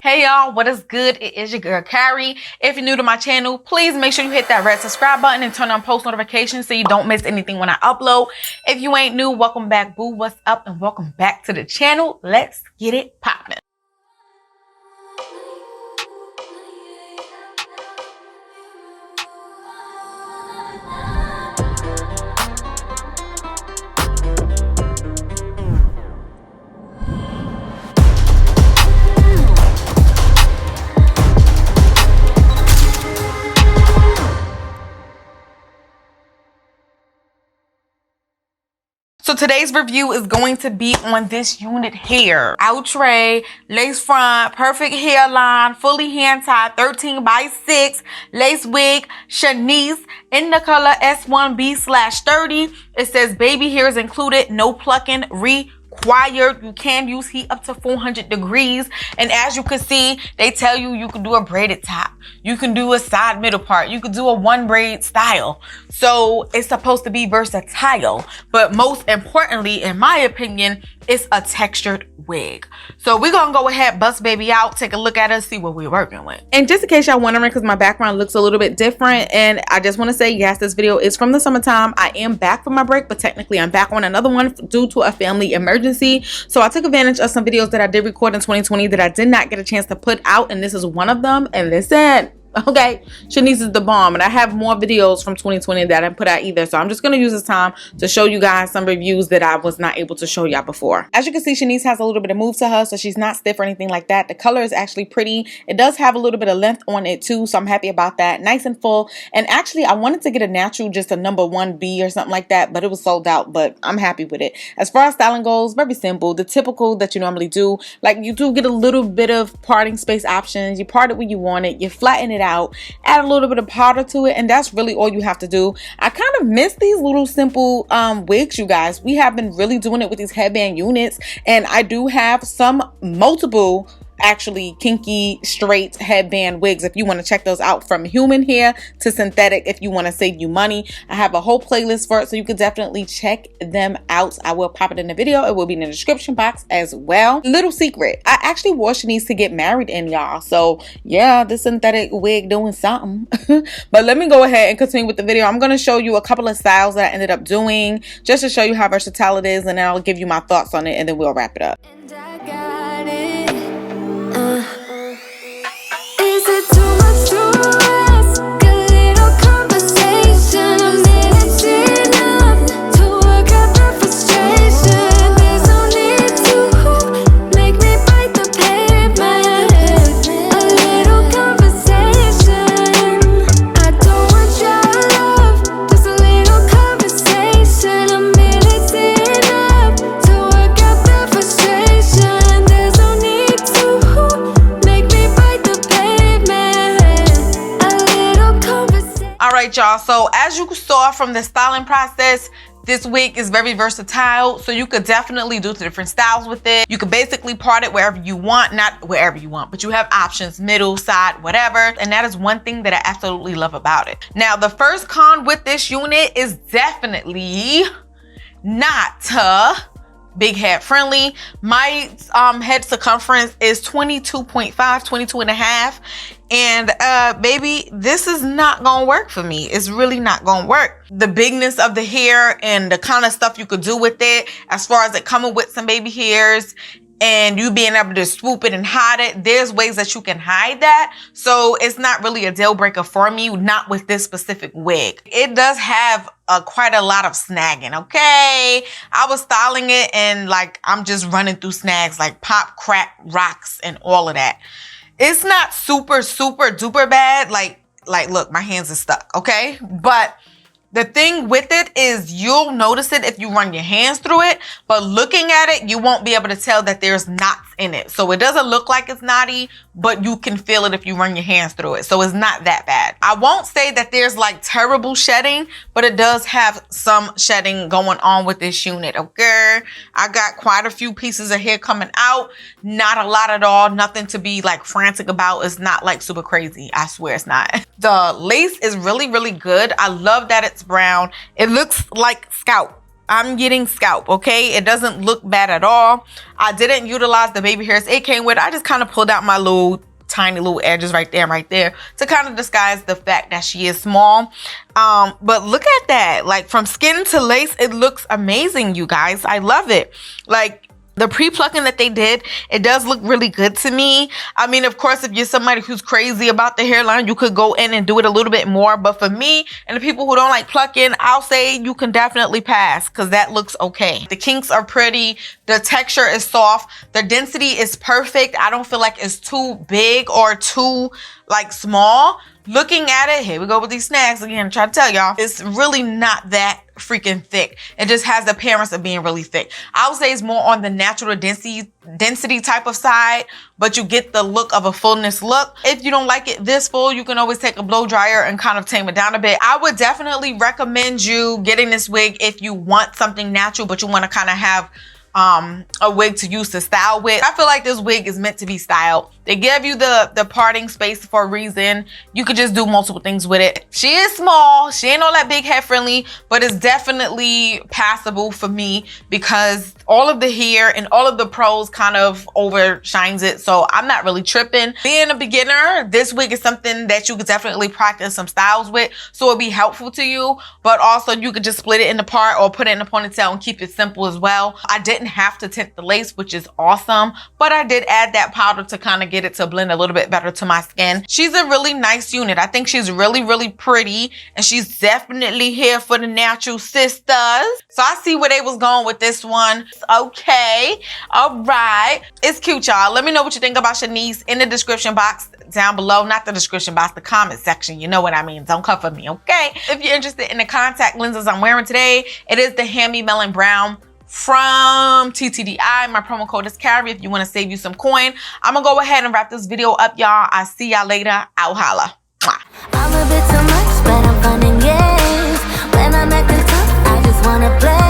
Hey y'all, what is good? It is your girl Carrie. If you're new to my channel, please make sure you hit that red subscribe button and turn on post notifications so you don't miss anything when I upload. If you ain't new, welcome back, boo. What's up? And welcome back to the channel. Let's get it poppin'. So today's review is going to be on this unit here. Outre lace front, perfect hairline, fully hand tied, 13x6 lace wig, Shanice in the color S1B/30. It says baby hairs included, no plucking required. You can use heat up to 400 degrees. And as you can see, they tell you you can do a braided top. You can do a side middle part. You could do a one braid style. So it's supposed to be versatile. But most importantly, in my opinion, it's a textured wig. So we're gonna go ahead, bust baby out, take a look at it, see what we're working with. And just in case y'all wondering, because my background looks a little bit different, and I just want to say, yes, this video is from the summertime. I am back from my break, but technically I'm back on another one due to a family emergency. So I took advantage of some videos that I did record in 2020 that I did not get a chance to put out, and this is one of them. And listen, okay, Shanice is the bomb, and I have more videos from 2020 that I didn't put out either. So I'm just going to use this time to show you guys some reviews that I was not able to show y'all before. As you can see, Shanice has a little bit of move to her, so she's not stiff or anything like that. The color is actually pretty. It does have a little bit of length on it too, so I'm happy about that. Nice and full. And actually, I wanted to get a natural, just a number 1B or something like that, but it was sold out, but I'm happy with it. As far as styling goes, very simple. The typical that you normally do. Like, you do get a little bit of parting space options. You part it when you want it. You flatten it out, add a little bit of powder to it, and that's really all you have to do. I kind of miss these little simple wigs, you guys. We have been really doing it with these headband units, and I do have multiple actually kinky straight headband wigs if you want to check those out, from human hair to synthetic, if you want to save you money. I have a whole playlist for it, so you could definitely check them out. I will pop it in the video. It will be in the description box as well. Little secret, I actually wore Shanice to get married in, y'all. So yeah, this synthetic wig doing something. But let me go ahead and continue with the video. I'm going to show you a couple of styles that I ended up doing just to show you how versatile it is, and then I'll give you my thoughts on it, and then we'll wrap it up. Is it too much to ask? A little conversation, a minute's enough to work out the frustration. There's no need to make me bite the pavement. A little conversation. I don't want your love, just a little conversation. A minute's enough to work out the frustration. There's no need to make me bite the pavement. A little conversation. All right, y'all. So as you saw from the styling process, this wig is very versatile, so you could definitely do different styles with it. You could basically part it wherever you want, not wherever you want, but you have options, middle, side, whatever. And that is one thing that I absolutely love about it. Now, the first con with this unit is definitely not big head friendly. My head circumference is 22.5, 22 and a half. And baby, this is not gonna work for me. It's really not gonna work. The bigness of the hair and the kind of stuff you could do with it, as far as it coming with some baby hairs and you being able to swoop it and hide it, there's ways that you can hide that. So it's not really a deal breaker for me, not with this specific wig. It does have quite a lot of snagging, okay? I was styling it and like I'm just running through snags like pop, crack, rocks, and all of that. It's not super duper bad. Like look, my hands are stuck, okay? But the thing with it is you'll notice it if you run your hands through it, but looking at it, you won't be able to tell that there's knots in it. So it doesn't look like it's knotty, but you can feel it if you run your hands through it. So it's not that bad. I won't say that there's like terrible shedding, but it does have some shedding going on with this unit, okay? I got quite a few pieces of hair coming out. Not a lot at all. Nothing to be like frantic about. It's not like super crazy. I swear it's not. The lace is really good. I love that it's brown. It looks like scalp. I'm getting scalp, okay? It doesn't look bad at all. I didn't utilize the baby hairs it came with. I just kind of pulled out my little tiny little edges right there to kind of disguise the fact that she is small. But look at that. Like, from skin to lace, it looks amazing, you guys. I love it. Like, the pre-plucking that they did, it does look really good to me. I mean, of course, if you're somebody who's crazy about the hairline, you could go in and do it a little bit more. But for me and the people who don't like plucking, I'll say you can definitely pass, because that looks okay. The kinks are pretty. The texture is soft. The density is perfect. I don't feel like it's too big or too like small. Looking at it, here we go with these snags again. Try to tell y'all, it's really not that freaking thick. It just has the appearance of being really thick. I would say it's more on the natural density type of side, but you get the look of a fullness look. If you don't like it this full, you can always take a blow dryer and kind of tame it down a bit. I would definitely recommend you getting this wig if you want something natural, but you want to kind of have a wig to use to style with. I feel like this wig is meant to be styled. They give you the parting space for a reason. You could just do multiple things with it. She is small. She ain't all that big head friendly, but it's definitely passable for me because all of the hair and all of the pros kind of overshines it. So I'm not really tripping. Being a beginner, this wig is something that you could definitely practice some styles with. So it'll be helpful to you, but also you could just split it into part or put it in a ponytail and keep it simple as well. I didn't have to tint the lace, which is awesome, but I did add that powder to kind of get it to blend a little bit better to my skin. She's a really nice unit. I think she's really, really pretty, and she's definitely here for the natural sisters. So I see where they was going with this one. Okay, all right. It's cute, y'all. Let me know what you think about Shanice in the description box down below. Not the description box, the comment section. You know what I mean. Don't cover me, okay? If you're interested in the contact lenses I'm wearing today, it is the Hand-Me Melon Brown from TTDI. My promo code is Carrie if you want to save you some coin. I'm gonna go ahead and wrap this video up, y'all. I'll see y'all later. I'll holla. Mwah. I'm a bit too much, but I'm fun and games. When I'm acting tough, I just wanna play.